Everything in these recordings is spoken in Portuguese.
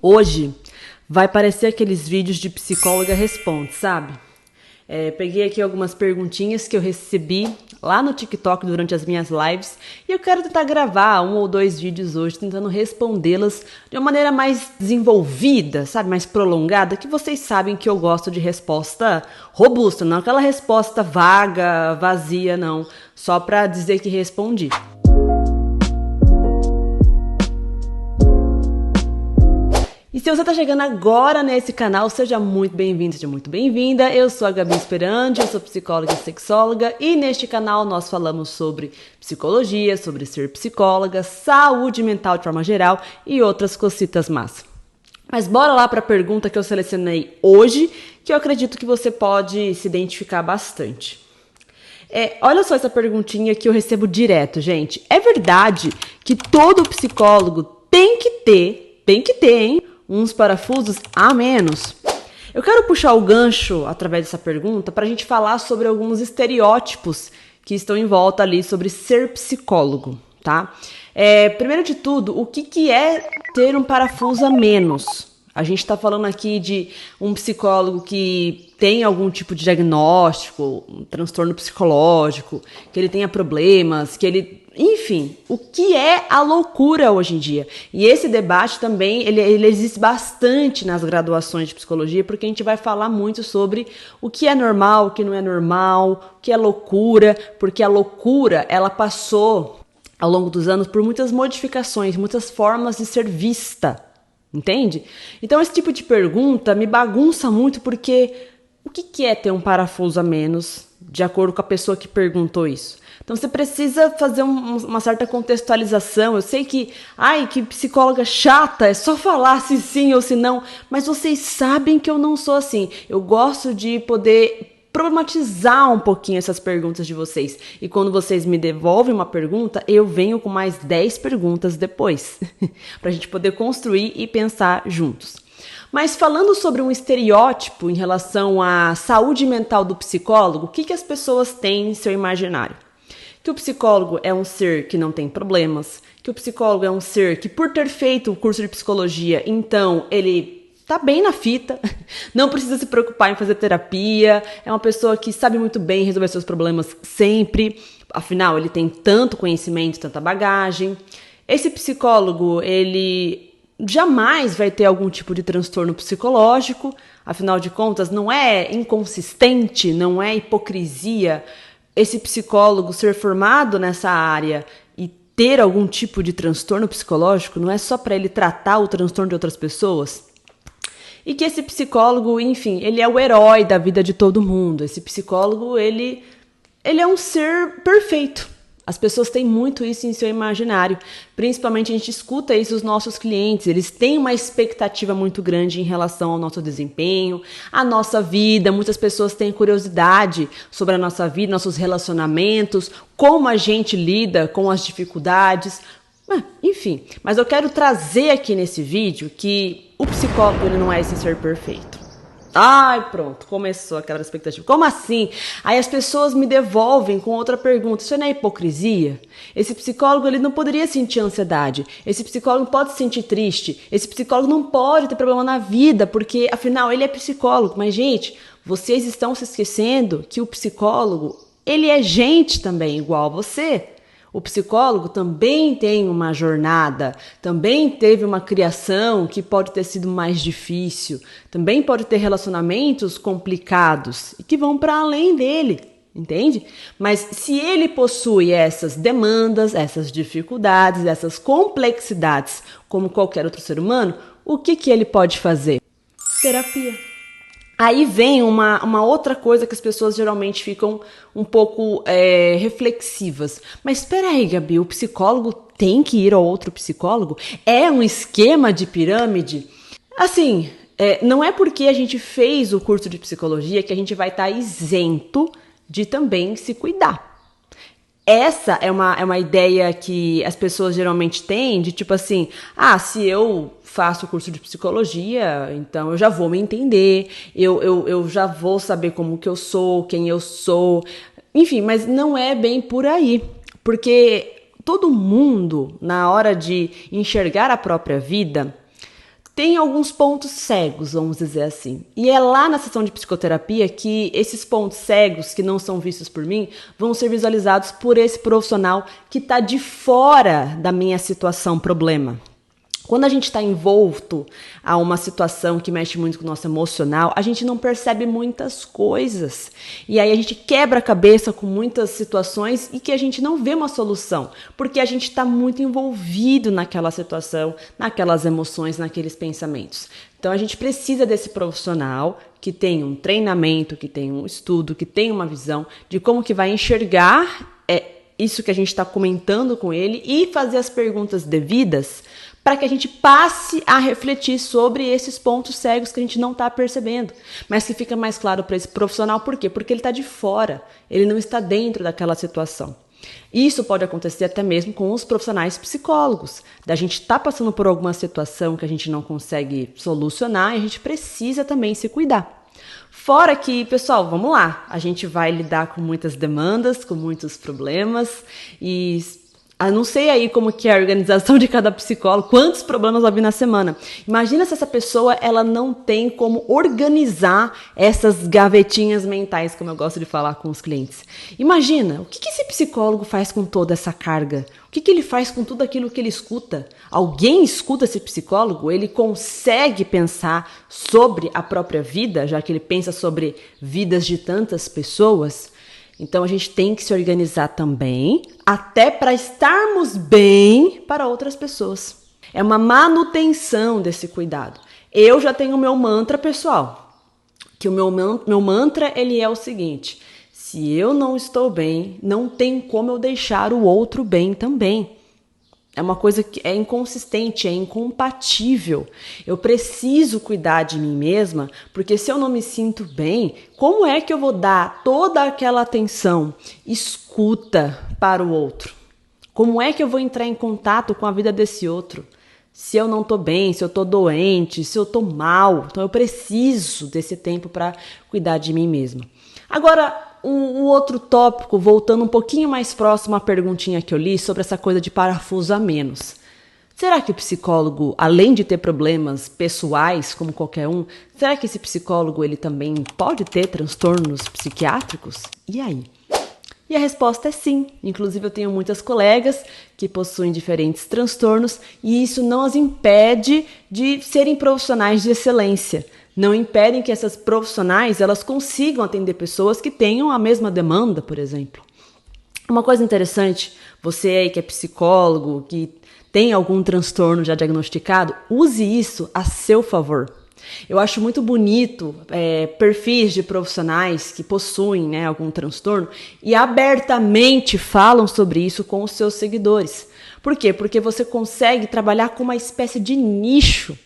Hoje vai parecer aqueles vídeos de psicóloga responde, sabe? Peguei aqui algumas perguntinhas que eu recebi lá no TikTok durante as minhas lives e eu quero tentar gravar 1 ou 2 vídeos hoje tentando respondê-las de uma maneira mais desenvolvida, sabe? Mais prolongada, que vocês sabem que eu gosto de resposta robusta, não aquela resposta vaga, vazia, não. Só pra dizer que respondi. E se você está chegando agora nesse canal, seja muito bem-vindo, seja muito bem-vinda. Eu sou a Gabi Esperandi, eu sou psicóloga e sexóloga e neste canal nós falamos sobre psicologia, sobre ser psicóloga, saúde mental de forma geral e outras cositas más. Mas bora lá para a pergunta que eu selecionei hoje, que eu acredito que você pode se identificar bastante. Olha só essa perguntinha que eu recebo direto, gente. É verdade que todo psicólogo tem que ter, hein? Uns parafusos a menos. Eu quero puxar o gancho através dessa pergunta para a gente falar sobre alguns estereótipos que estão em volta ali sobre ser psicólogo, tá? Primeiro de tudo, o que é ter um parafuso a menos? A gente está falando aqui de um psicólogo que tem algum tipo de diagnóstico, um transtorno psicológico, que ele tenha problemas, que ele... Enfim, o que é a loucura hoje em dia? E esse debate também, ele existe bastante nas graduações de psicologia, porque a gente vai falar muito sobre o que é normal, o que não é normal, o que é loucura, porque a loucura, ela passou, ao longo dos anos, por muitas modificações, muitas formas de ser vista, entende? Então, esse tipo de pergunta me bagunça muito, porque o que é ter um parafuso a menos, de acordo com a pessoa que perguntou isso? Então você precisa fazer uma certa contextualização. Eu sei que psicóloga chata, é só falar se sim ou se não, mas vocês sabem que eu não sou assim. Eu gosto de poder problematizar um pouquinho essas perguntas de vocês. E quando vocês me devolvem uma pergunta, eu venho com mais 10 perguntas depois, para a gente poder construir e pensar juntos. Mas falando sobre um estereótipo em relação à saúde mental do psicólogo, o que as pessoas têm em seu imaginário? Que o psicólogo é um ser que não tem problemas, que o psicólogo é um ser que, por ter feito o curso de psicologia, então ele tá bem na fita, não precisa se preocupar em fazer terapia, é uma pessoa que sabe muito bem resolver seus problemas sempre, afinal, ele tem tanto conhecimento, tanta bagagem. Esse psicólogo, ele jamais vai ter algum tipo de transtorno psicológico, afinal de contas, não é inconsistente, não é hipocrisia esse psicólogo ser formado nessa área e ter algum tipo de transtorno psicológico, não é só para ele tratar o transtorno de outras pessoas? E que esse psicólogo, enfim, ele é o herói da vida de todo mundo. Esse psicólogo, ele é um ser perfeito. As pessoas têm muito isso em seu imaginário. Principalmente a gente escuta isso dos nossos clientes. Eles têm uma expectativa muito grande em relação ao nosso desempenho, à nossa vida. Muitas pessoas têm curiosidade sobre a nossa vida, nossos relacionamentos, como a gente lida com as dificuldades. Enfim, mas eu quero trazer aqui nesse vídeo que o psicólogo ele não é esse ser perfeito. Ai, pronto, começou aquela expectativa. Como assim? Aí as pessoas me devolvem com outra pergunta. Isso não é hipocrisia? Esse psicólogo ele não poderia sentir ansiedade. Esse psicólogo não pode se sentir triste. Esse psicólogo não pode ter problema na vida, porque afinal ele é psicólogo. Mas, gente, vocês estão se esquecendo que o psicólogo, ele é gente também, igual a você. O psicólogo também tem uma jornada, também teve uma criação que pode ter sido mais difícil, também pode ter relacionamentos complicados e que vão para além dele, entende? Mas se ele possui essas demandas, essas dificuldades, essas complexidades, como qualquer outro ser humano, o que ele pode fazer? Terapia. Aí vem uma outra coisa que as pessoas geralmente ficam um pouco reflexivas. Mas espera aí, Gabi, o psicólogo tem que ir ao outro psicólogo? É um esquema de pirâmide? Assim, não é porque a gente fez o curso de psicologia que a gente vai estar isento de também se cuidar. Essa é uma ideia que as pessoas geralmente têm de tipo assim, se eu faço o curso de psicologia, então eu já vou me entender, eu já vou saber como que eu sou, quem eu sou, enfim, mas não é bem por aí, porque todo mundo, na hora de enxergar a própria vida, tem alguns pontos cegos, vamos dizer assim. E é lá na sessão de psicoterapia que esses pontos cegos, que não são vistos por mim, vão ser visualizados por esse profissional que está de fora da minha situação problema. Quando a gente está envolto a uma situação que mexe muito com o nosso emocional, a gente não percebe muitas coisas. E aí a gente quebra a cabeça com muitas situações e que a gente não vê uma solução, porque a gente está muito envolvido naquela situação, naquelas emoções, naqueles pensamentos. Então a gente precisa desse profissional que tem um treinamento, que tem um estudo, que tem uma visão de como que vai enxergar isso que a gente está comentando com ele e fazer as perguntas devidas para que a gente passe a refletir sobre esses pontos cegos que a gente não está percebendo, mas que fica mais claro para esse profissional. Por quê? Porque ele está de fora, ele não está dentro daquela situação. Isso pode acontecer até mesmo com os profissionais psicólogos, da gente estar passando por alguma situação que a gente não consegue solucionar e a gente precisa também se cuidar. Fora que, pessoal, vamos lá, a gente vai lidar com muitas demandas, com muitos problemas e não sei aí como que é a organização de cada psicólogo, quantos problemas vai vir na semana. Imagina se essa pessoa ela não tem como organizar essas gavetinhas mentais, como eu gosto de falar com os clientes. Imagina, o que esse psicólogo faz com toda essa carga? O que ele faz com tudo aquilo que ele escuta? Alguém escuta esse psicólogo? Ele consegue pensar sobre a própria vida, já que ele pensa sobre vidas de tantas pessoas? Então, a gente tem que se organizar também, até para estarmos bem para outras pessoas. É uma manutenção desse cuidado. Eu já tenho o meu mantra, pessoal, que o meu mantra ele é o seguinte: se eu não estou bem, não tem como eu deixar o outro bem também. É uma coisa que é inconsistente, é incompatível. Eu preciso cuidar de mim mesma, porque se eu não me sinto bem, como é que eu vou dar toda aquela atenção, escuta para o outro? Como é que eu vou entrar em contato com a vida desse outro? Se eu não tô bem, se eu tô doente, se eu tô mal. Então eu preciso desse tempo para cuidar de mim mesma. Agora, um outro tópico, voltando um pouquinho mais próximo à perguntinha que eu li sobre essa coisa de parafuso a menos. Será que o psicólogo, além de ter problemas pessoais, como qualquer um, será que esse psicólogo ele também pode ter transtornos psiquiátricos? E aí? E a resposta é sim. Inclusive eu tenho muitas colegas que possuem diferentes transtornos e isso não as impede de serem profissionais de excelência. Não impedem que essas profissionais elas consigam atender pessoas que tenham a mesma demanda, por exemplo. Uma coisa interessante, você aí que é psicólogo, que tem algum transtorno já diagnosticado, use isso a seu favor. Eu acho muito bonito perfis de profissionais que possuem algum transtorno e abertamente falam sobre isso com os seus seguidores. Por quê? Porque você consegue trabalhar com uma espécie de nicho.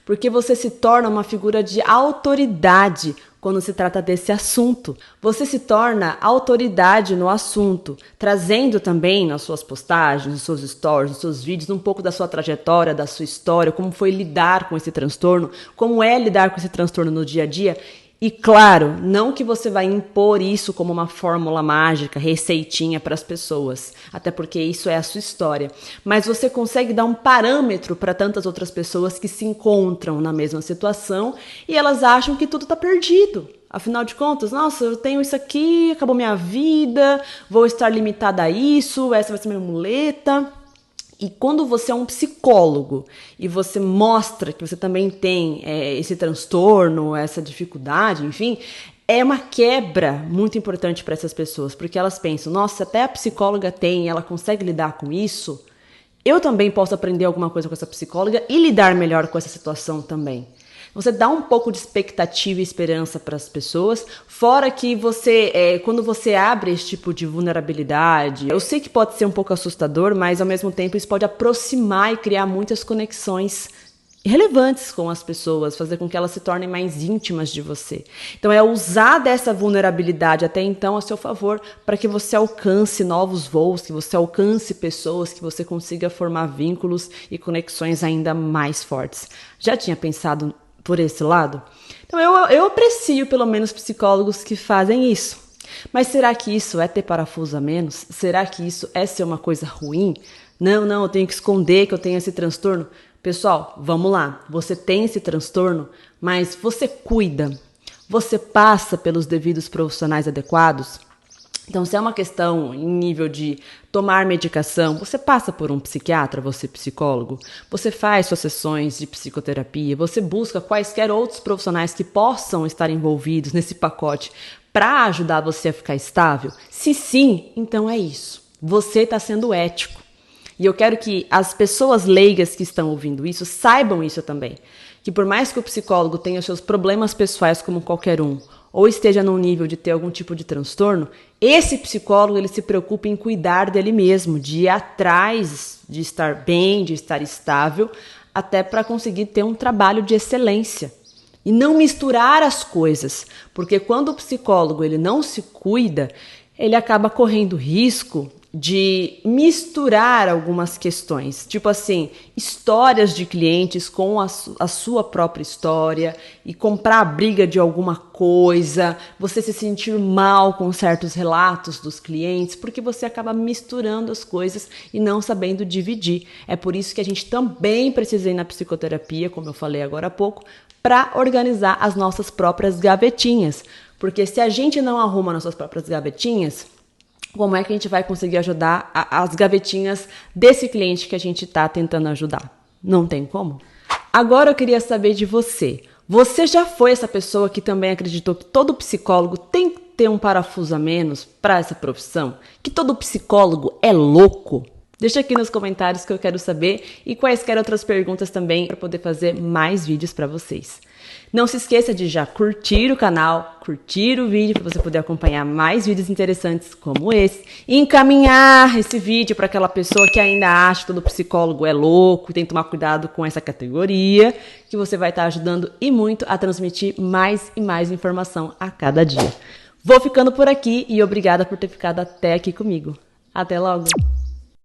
Porque você se torna uma figura de autoridade quando se trata desse assunto. Você se torna autoridade no assunto, trazendo também nas suas postagens, nos seus stories, nos seus vídeos, um pouco da sua trajetória, da sua história, como foi lidar com esse transtorno, como é lidar com esse transtorno no dia a dia. E claro, não que você vai impor isso como uma fórmula mágica, receitinha para as pessoas, até porque isso é a sua história, mas você consegue dar um parâmetro para tantas outras pessoas que se encontram na mesma situação e elas acham que tudo está perdido. Afinal de contas, nossa, eu tenho isso aqui, acabou minha vida, vou estar limitada a isso, essa vai ser minha muleta. E quando você é um psicólogo e você mostra que você também tem esse transtorno, essa dificuldade, enfim, é uma quebra muito importante para essas pessoas, porque elas pensam, nossa, até a psicóloga tem, ela consegue lidar com isso, eu também posso aprender alguma coisa com essa psicóloga e lidar melhor com essa situação também. Você dá um pouco de expectativa e esperança para as pessoas, fora que você, quando você abre esse tipo de vulnerabilidade, eu sei que pode ser um pouco assustador, mas ao mesmo tempo isso pode aproximar e criar muitas conexões relevantes com as pessoas, fazer com que elas se tornem mais íntimas de você. Então é usar dessa vulnerabilidade até então a seu favor para que você alcance novos voos, que você alcance pessoas, que você consiga formar vínculos e conexões ainda mais fortes. Já tinha pensado por esse lado? Então eu aprecio pelo menos psicólogos que fazem isso. Mas será que isso é ter parafuso a menos? Será que isso é ser uma coisa ruim? Não, eu tenho que esconder que eu tenho esse transtorno. Pessoal, vamos lá. Você tem esse transtorno, mas você cuida? Você passa pelos devidos profissionais adequados? Então, se é uma questão em nível de tomar medicação, você passa por um psiquiatra, você psicólogo, você faz suas sessões de psicoterapia, você busca quaisquer outros profissionais que possam estar envolvidos nesse pacote para ajudar você a ficar estável? Se sim, então é isso. Você está sendo ético. E eu quero que as pessoas leigas que estão ouvindo isso saibam isso também. Que por mais que o psicólogo tenha os seus problemas pessoais como qualquer um, ou esteja num nível de ter algum tipo de transtorno, esse psicólogo ele se preocupa em cuidar dele mesmo, de ir atrás de estar bem, de estar estável, até para conseguir ter um trabalho de excelência. E não misturar as coisas, porque quando o psicólogo ele não se cuida, ele acaba correndo risco de misturar algumas questões, tipo assim, histórias de clientes com a sua própria história e comprar a briga de alguma coisa, você se sentir mal com certos relatos dos clientes, porque você acaba misturando as coisas e não sabendo dividir. É por isso que a gente também precisa ir na psicoterapia, como eu falei agora há pouco, para organizar as nossas próprias gavetinhas, porque se a gente não arruma nossas próprias gavetinhas, como é que a gente vai conseguir ajudar as gavetinhas desse cliente que a gente está tentando ajudar? Não tem como. Agora eu queria saber de você. Você já foi essa pessoa que também acreditou que todo psicólogo tem que ter um parafuso a menos para essa profissão? Que todo psicólogo é louco? Deixa aqui nos comentários que eu quero saber e quaisquer outras perguntas também para poder fazer mais vídeos para vocês. Não se esqueça de já curtir o canal, curtir o vídeo para você poder acompanhar mais vídeos interessantes como esse e encaminhar esse vídeo para aquela pessoa que ainda acha que todo psicólogo é louco e tem que tomar cuidado com essa categoria, que você vai estar ajudando e muito a transmitir mais e mais informação a cada dia. Vou ficando por aqui e obrigada por ter ficado até aqui comigo. Até logo!